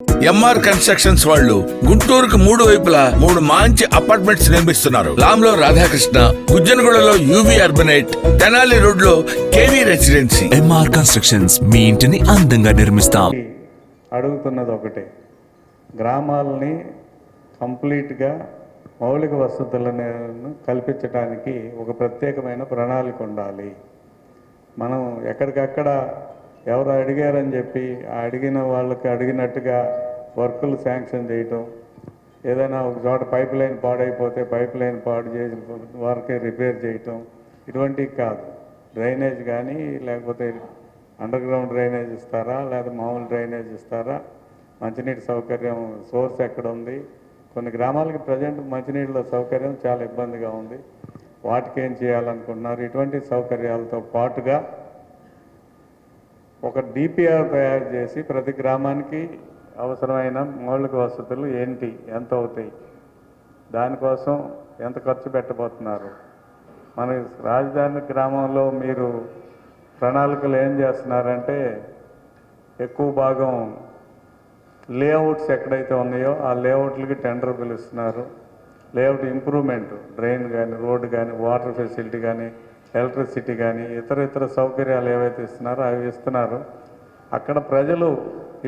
MR constructions వాళ్ళు గుంటూరుకు 3 వైపులా 3 మంచి అపార్ట్మెంట్స్ నిర్మిస్తున్నారు. లాంలో రాధాకృష్ణ, గుజ్జనగూడలో యువి అర్బనైట్, తెనాలి రోడ్ లో కేవీ రెసిడెన్సీ. ఎంఆర్ కన్స్ట్రక్షన్స్ మీ ఇంటిని అందంగా నిర్మిస్తాం. అడుగుతున్నది ఒకటే, గ్రామాలని కంప్లీట్గా మౌలిక వసతులను కల్పించడానికి ఒక ప్రత్యేకమైన ప్రణాళిక ఉండాలి. మనం ఎక్కడికక్కడ ఎవరు అడిగారని చెప్పి అడిగిన వాళ్ళకి అడిగినట్టుగా వర్కులు శాంక్షన్ చేయటం, ఏదైనా ఒక చోట పైప్ లైన్ పాడైపోతే పైప్ లైన్ పాడు చేసి వరకే రిపేర్ చేయటం, ఇటువంటివి కాదు. డ్రైనేజ్ కానీ లేకపోతే అండర్ గ్రౌండ్ డ్రైనేజ్ ఇస్తారా, లేదా మామూలు డ్రైనేజ్ ఇస్తారా, మంచినీటి సౌకర్యం సోర్స్ ఎక్కడ ఉంది. కొన్ని గ్రామాలకి ప్రజెంట్ మంచినీళ్ళ సౌకర్యం చాలా ఇబ్బందిగా ఉంది. వాటికి ఏం చేయాలనుకుంటున్నారు? ఇటువంటి సౌకర్యాలతో పాటుగా ఒక డిపిఆర్ తయారు చేసి ప్రతి గ్రామానికి అవసరమైన మౌలిక వసతులు ఏంటి, ఎంత అవుతాయి, దానికోసం ఎంత ఖర్చు పెట్టబోతున్నారు. మన రాజధాని గ్రామంలో మీరు ప్రణాళికలు ఏం చేస్తున్నారంటే, ఎక్కువ భాగం లేఅవుట్స్ ఎక్కడైతే ఉన్నాయో ఆ లేఅవుట్లకి టెండర్ పిలుస్తున్నారు. లేఅవుట్ ఇంప్రూవ్మెంట్, డ్రైన్ కానీ, రోడ్డు కానీ, వాటర్ ఫెసిలిటీ కానీ, ఎలక్ట్రిసిటీ కానీ, ఇతర సౌకర్యాలు ఏవైతే ఇస్తున్నారో అవి ఇస్తున్నారు. అక్కడ ప్రజలు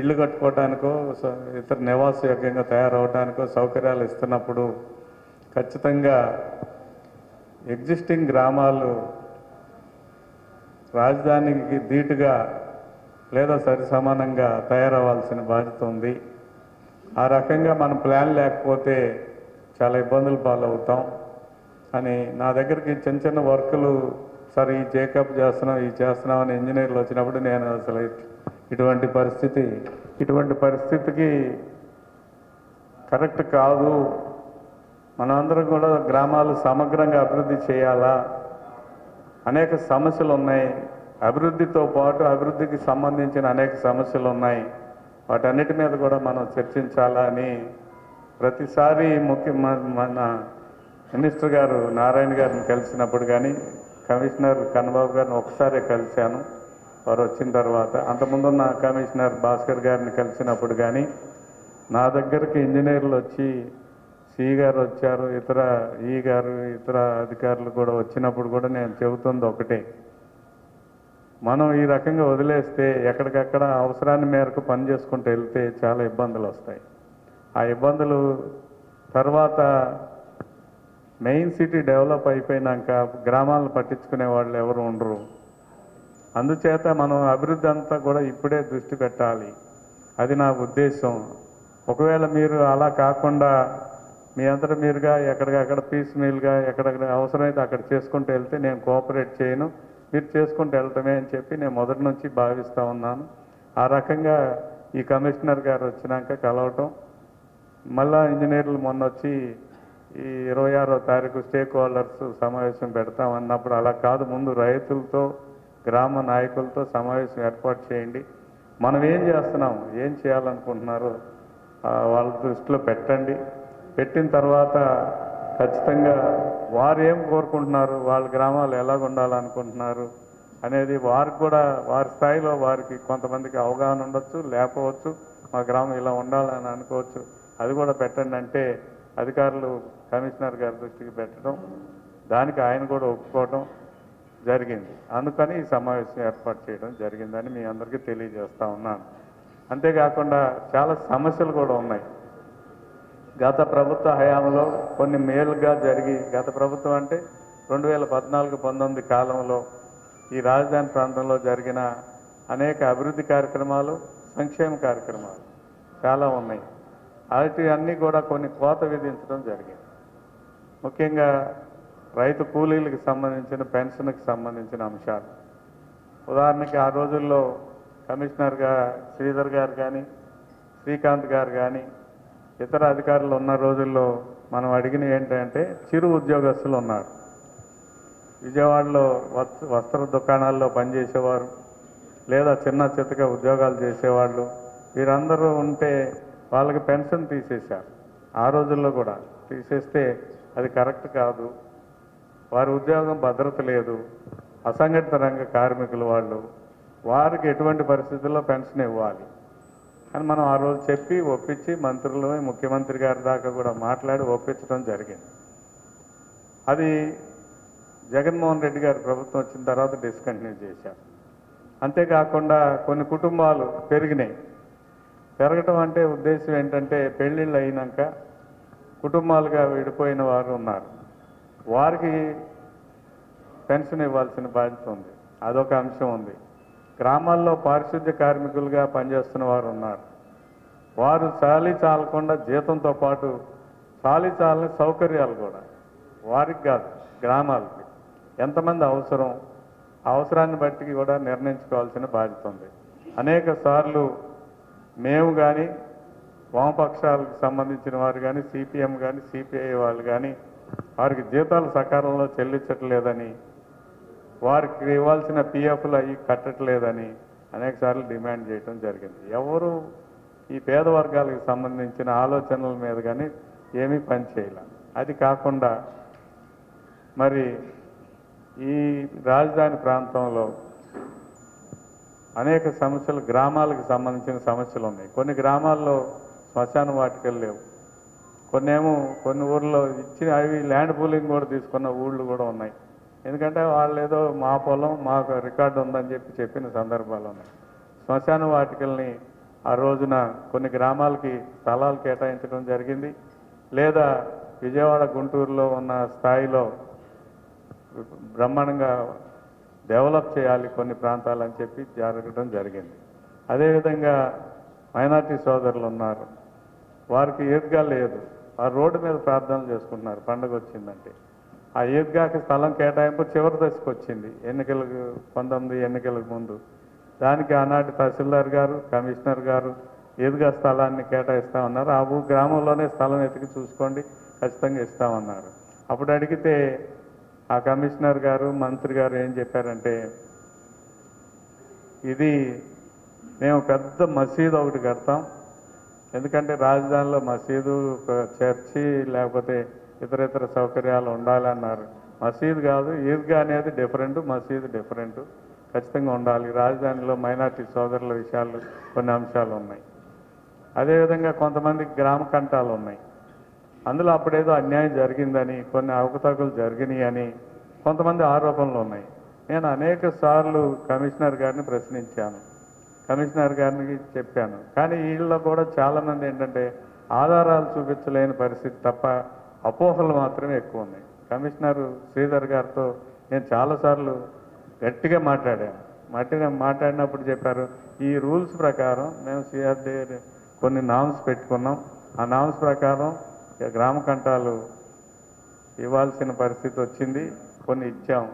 ఇళ్ళు కట్టుకోవడానికో ఇతర నివాసయోగ్యంగా తయారవడానికో సౌకర్యాలు ఇస్తున్నప్పుడు ఖచ్చితంగా ఎగ్జిస్టింగ్ గ్రామాలు రాజధానికి ధీటుగా లేదా సరి సమానంగా తయారవ్వాల్సిన బాధ్యత ఉంది. ఆ రకంగా మన ప్లాన్ లేకపోతే చాలా ఇబ్బందులు పాలవుతాం అని నా దగ్గరికి చిన్న వర్కులు, సరే ఈ చేకప్ చేస్తున్నాం అని ఇంజనీర్లు వచ్చినప్పుడు నేను అసలు ఇటువంటి పరిస్థితికి కరెక్ట్ కాదు, మనందరం కూడా గ్రామాలు సమగ్రంగా అభివృద్ధి చేయాలా, అనేక సమస్యలు ఉన్నాయి, అభివృద్ధితో పాటు అభివృద్ధికి సంబంధించిన అనేక సమస్యలు ఉన్నాయి, వాటన్నిటి మీద కూడా మనం చర్చించాలా అని ప్రతిసారి మన మినిస్టర్ గారు నారాయణ గారిని కలిసినప్పుడు కానీ, కమిషనర్ కన్నబాబు గారిని ఒకసారి కలిశాను వారు వచ్చిన తర్వాత. అంతకుముందున్న కమిషనర్ భాస్కర్ గారిని కలిసినప్పుడు కానీ, నా దగ్గరికి ఇంజనీర్లు వచ్చి సిఈ గారు వచ్చారు, ఈ గారు ఇతర అధికారులు కూడా వచ్చినప్పుడు కూడా నేను చెబుతుంది ఒకటే, మనం ఈ రకంగా వదిలేస్తే ఎక్కడికక్కడ అవసరాన్ని మేరకు పని చేసుకుంటూ వెళ్తే చాలా ఇబ్బందులు వస్తాయి. ఆ ఇబ్బందులు తర్వాత మెయిన్ సిటీ డెవలప్ అయిపోయినాక గ్రామాలను పట్టించుకునే వాళ్ళు ఎవరు ఉండరు. అందుచేత మనం అభివృద్ధి అంతా కూడా ఇప్పుడే దృష్టి పెట్టాలి, అది నా ఉద్దేశం. ఒకవేళ మీరు అలా కాకుండా మీ అంతటా మీరుగా ఎక్కడికక్కడ పీస్ మీల్గా ఎక్కడెక్కడ అవసరమైతే అక్కడ చేసుకుంటూ వెళ్తే నేను కోఆపరేట్ చేయను, మీరు చేసుకుంటూ వెళ్తామే అని చెప్పి నేను మొదటి నుంచి భావిస్తూ ఉన్నాను. ఆ రకంగా ఈ కమిషనర్ గారు వచ్చినాక కలవటం, మళ్ళా ఇంజనీర్లు మొన్న వచ్చి ఈ 26వ తారీఖు స్టేక్ హోల్డర్స్ సమావేశం పెడతామన్నప్పుడు అలా కాదు, ముందు రైతులతో గ్రామ నాయకులతో సమావేశం ఏర్పాటు చేయండి, మనం ఏం చేస్తున్నాం, ఏం చేయాలనుకుంటున్నారో వాళ్ళ దృష్టిలో పెట్టండి. పెట్టిన తర్వాత ఖచ్చితంగా వారు ఏం కోరుకుంటున్నారు, వాళ్ళ గ్రామాలు ఎలాగ ఉండాలనుకుంటున్నారు అనేది వారికి కూడా వారి స్థాయిలో వారికి కొంతమందికి అవగాహన ఉండొచ్చు, లేకపోవచ్చు, మా గ్రామం ఇలా ఉండాలని అనుకోవచ్చు, అది కూడా పెట్టండి అంటే అధికారులు కమిషనర్ గారి దృష్టికి పెట్టడం, దానికి ఆయన కూడా ఒప్పుకోవడం జరిగింది. అందుకని ఈ సమావేశం ఏర్పాటు చేయడం జరిగిందని మీ అందరికీ తెలియజేస్తూ ఉన్నాను. అంతేకాకుండా చాలా సమస్యలు కూడా ఉన్నాయి. గత ప్రభుత్వ హయాంలో కొన్ని మేలుగా జరిగి, గత ప్రభుత్వం అంటే 2014-19 కాలంలో ఈ రాజధాని ప్రాంతంలో జరిగిన అనేక అభివృద్ధి కార్యక్రమాలు, సంక్షేమ కార్యక్రమాలు చాలా ఉన్నాయి. వాటి అన్నీ కూడా కొన్ని కోత విధించడం జరిగింది. ముఖ్యంగా రైతు కూలీలకు సంబంధించిన పెన్షన్కి సంబంధించిన అంశాలు. ఉదాహరణకి ఆ రోజుల్లో కమిషనర్గా శ్రీధర్ గారు కానీ, శ్రీకాంత్ గారు కానీ, ఇతర అధికారులు ఉన్న రోజుల్లో మనం అడిగిన ఏంటంటే, చిరు ఉద్యోగస్తులు ఉన్నారు, విజయవాడలో వస్త్ర దుకాణాల్లో పనిచేసేవారు, లేదా చిన్న చితక ఉద్యోగాలు చేసేవాళ్ళు, వీరందరూ ఉంటే వాళ్ళకి పెన్షన్ తీసేశారు. ఆ రోజుల్లో కూడా తీసేస్తే అది కరెక్ట్ కాదు, వారి ఉద్యోగం భద్రత లేదు, అసంఘటిత రంగ కార్మికులు వాళ్ళు, వారికి ఎటువంటి పరిస్థితుల్లో పెన్షన్ ఇవ్వాలి. అని మనం ఆ రోజు చెప్పి ఒప్పించి మంత్రులు ముఖ్యమంత్రి గారి దాకా కూడా మాట్లాడి ఒప్పించడం జరిగింది. అది జగన్మోహన్ రెడ్డి గారి ప్రభుత్వం వచ్చిన తర్వాత డిస్కంటిన్యూ చేశారు. అంతేకాకుండా కొన్ని కుటుంబాలు పెరిగినాయి. పెరగటం అంటే ఉద్దేశం ఏంటంటే పెళ్ళిళ్ళు అయినాక కుటుంబాలుగా విడిపోయిన వారు ఉన్నారు. వారికి పెన్షన్ ఇవ్వాల్సిన బాధ్యత ఉంది. అదొక అంశం ఉంది. గ్రామాల్లో పారిశుద్ధ్య కార్మికులుగా పనిచేస్తున్న వారు ఉన్నారు. వారు చాలీ చాలకుండా జీతంతో పాటు చాలీ చాలని సౌకర్యాలు కూడా వారికి కాదు, గ్రామాలకి ఎంతమంది అవసరం, అవసరాన్ని బట్టి కూడా నిర్ణయించుకోవాల్సిన బాధ్యత ఉంది. అనేక సార్లు మేము కానీ వామపక్షాలకు సంబంధించిన వారు కానీ సిపిఎం కానీ సిపిఐ వాళ్ళు కానీ వారికి జీతాలు సకాలంలో చెల్లించట్లేదని, వారికి ఇవ్వాల్సిన పిఎఫ్లు అవి కట్టట్లేదని అనేక సార్లు డిమాండ్ చేయడం జరిగింది. ఎవరు ఈ పేద వర్గాలకు సంబంధించిన ఆలోచనల మీద కానీ ఏమీ పని చేయాలి. అది కాకుండా మరి ఈ రాజధాని ప్రాంతంలో అనేక సమస్యలు, గ్రామాలకు సంబంధించిన సమస్యలు ఉన్నాయి. కొన్ని గ్రామాల్లో శ్మశాన వాటికలు లేవు. కొన్ని ఊర్లో ఇచ్చిన అవి ల్యాండ్ పూలింగ్ కూడా తీసుకున్న ఊళ్ళు కూడా ఉన్నాయి. ఎందుకంటే వాళ్ళు ఏదో మా పొలం మాకు రికార్డు ఉందని చెప్పిన సందర్భాలు ఉన్నాయి. శ్మశాన వాటికల్ని ఆ రోజున కొన్ని గ్రామాలకి స్థలాలు కేటాయించడం జరిగింది. లేదా విజయవాడ గుంటూరులో ఉన్న స్థాయిలో బ్రహ్మాండంగా డెవలప్ చేయాలి కొన్ని ప్రాంతాలు అని చెప్పి జరగడం జరిగింది. అదేవిధంగా మైనార్టీ సోదరులు ఉన్నారు. వారికి ఈద్గా లేదు. ఆ రోడ్డు మీద ప్రార్థనలు చేసుకుంటున్నారు పండుగ వచ్చిందంటే. ఆ ఈద్గాకి స్థలం కేటాయింపు చివరి దశకు వచ్చింది, 19 ఎన్నికలకు ముందు. దానికి ఆనాటి తహసీల్దార్ గారు, కమిషనర్ గారు ఈద్గా స్థలాన్ని కేటాయిస్తామన్నారు. ఆ గ్రామంలోనే స్థలం ఎతికి చూసుకోండి, ఖచ్చితంగా ఇస్తామన్నారు. అప్పుడు అడిగితే ఆ కమిషనర్ గారు, మంత్రి గారు ఏం చెప్పారంటే, ఇది మేము పెద్ద మసీదు ఒకటి కడతాం, ఎందుకంటే రాజధానిలో మసీదు, చర్చి, లేకపోతే ఇతర సౌకర్యాలు ఉండాలన్నారు. మసీదు కాదు, ఈద్గా అనేది డిఫరెంట్, మసీదు డిఫరెంట్, ఖచ్చితంగా ఉండాలి. రాజధానిలో మైనార్టీ సోదరుల విషయాలు కొన్ని అంశాలు ఉన్నాయి. అదేవిధంగా కొంతమంది గ్రామ కంటాలు ఉన్నాయి. అందులో అప్పుడేదో అన్యాయం జరిగిందని, కొన్ని అవకతవకలు జరిగినాయి అని కొంతమంది ఆరోపణలు ఉన్నాయి. నేను అనేక సార్లు కమిషనర్ గారిని ప్రశ్నించాను, కమిషనర్ గారికి చెప్పాను. కానీ వీళ్ళలో కూడా చాలామంది ఏంటంటే ఆధారాలు చూపించలేని పరిస్థితి తప్ప అపోహలు మాత్రమే ఎక్కువ ఉన్నాయి. కమిషనర్ శ్రీధర్ గారితో నేను చాలాసార్లు గట్టిగా మాట్లాడినప్పుడు చెప్పారు, ఈ రూల్స్ ప్రకారం మేము సిఆర్డీ కొన్ని నామ్స్ పెట్టుకున్నాం, ఆ నామ్స్ ప్రకారం గ్రామ కంటాలు ఇవ్వాల్సిన పరిస్థితి వచ్చింది, కొన్ని ఇచ్చాం.